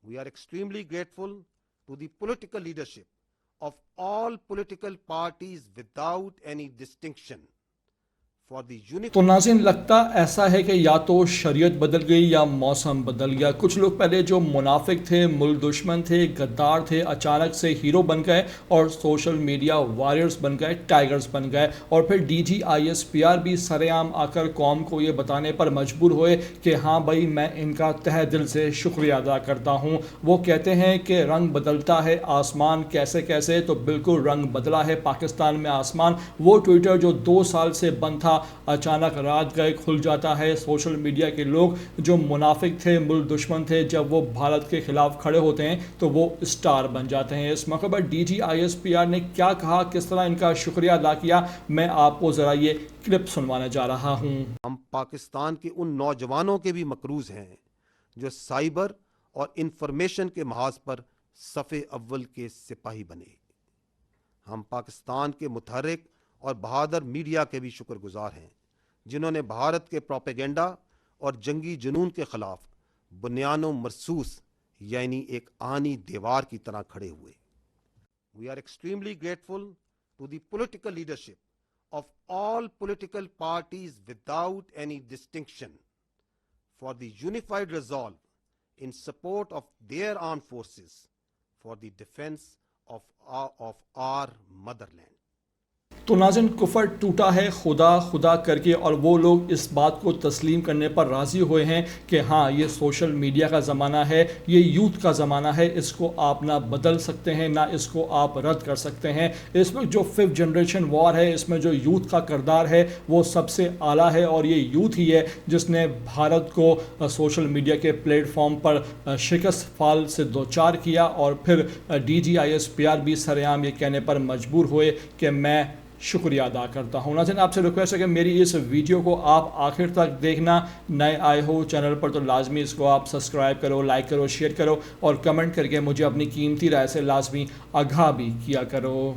We are extremely grateful to the political leadership of all political parties without any distinction for the تو ناظرین لگتا ایسا ہے کہ یا تو شریعت بدل گئی یا موسم بدل گیا. کچھ لوگ پہلے جو منافق تھے, ملک دشمن تھے, غدار تھے, اچانک سے ہیرو بن گئے اور سوشل میڈیا وارئرز بن گئے, ٹائگرز بن گئے. اور پھر DGISPR بھی سر عام آ کر قوم کو یہ بتانے پر مجبور ہوئے کہ ہاں بھائی میں ان کا تہ دل سے شکریہ ادا کرتا ہوں. وہ کہتے ہیں کہ رنگ بدلتا ہے آسمان, کیسے کیسے, تو بالکل رنگ بدلا ہے پاکستان میں آسمان. وہ ٹویٹر جو 2 سال سے بند تھا اچانک رات گئے کھل جاتا ہے. سوشل میڈیا کے لوگ جو منافق تھے, ملک دشمن تھے, جب وہ بھارت کے خلاف کھڑے ہوتے ہیں تو وہ اسٹار بن جاتے ہیں. اس موقع پر DGISPR نے کیا کہا, کس طرح ان کا شکریہ ادا کیا, میں آپ کو ذرا یہ کلپ سنوانے جا رہا ہوں. ہم پاکستان کے ان نوجوانوں کے بھی مقروض ہیں جو سائبر اور انفارمیشن کے محاذ پر صف اول کے سپاہی بنے. ہم پاکستان کے متحرک اور بہادر میڈیا کے بھی شکر گزار ہیں جنہوں نے بھارت کے پروپیگنڈا اور جنگی جنون کے خلاف بنیان و مرصوص یعنی ایک آہنی دیوار کی طرح کھڑے ہوئے. We are extremely grateful to the political leadership of all political parties without any distinction for the unified resolve in support of their armed forces for the defense of our motherland. تو ناظرین کفر ٹوٹا ہے خدا خدا کر کے, اور وہ لوگ اس بات کو تسلیم کرنے پر راضی ہوئے ہیں کہ ہاں یہ سوشل میڈیا کا زمانہ ہے, یہ یوتھ کا زمانہ ہے, اس کو آپ نہ بدل سکتے ہیں نہ اس کو آپ رد کر سکتے ہیں. اس وقت جو 5th جنریشن وار ہے اس میں جو یوتھ کا کردار ہے وہ سب سے اعلیٰ ہے, اور یہ یوتھ ہی ہے جس نے بھارت کو سوشل میڈیا کے پلیٹ فارم پر شکست فال سے دوچار کیا. اور پھر DGISPR بھی سر عام یہ کہنے پر مجبور ہوئے کہ میں شکریہ ادا کرتا ہوں. ناظرین آپ سے ریکویسٹ ہے کہ میری اس ویڈیو کو آپ آخر تک دیکھنا. نئے آئے ہو چینل پر تو لازمی اس کو آپ سبسکرائب کرو, لائک کرو, شیئر کرو, اور کمنٹ کر کے مجھے اپنی قیمتی رائے سے لازمی آگاہ بھی کیا کرو.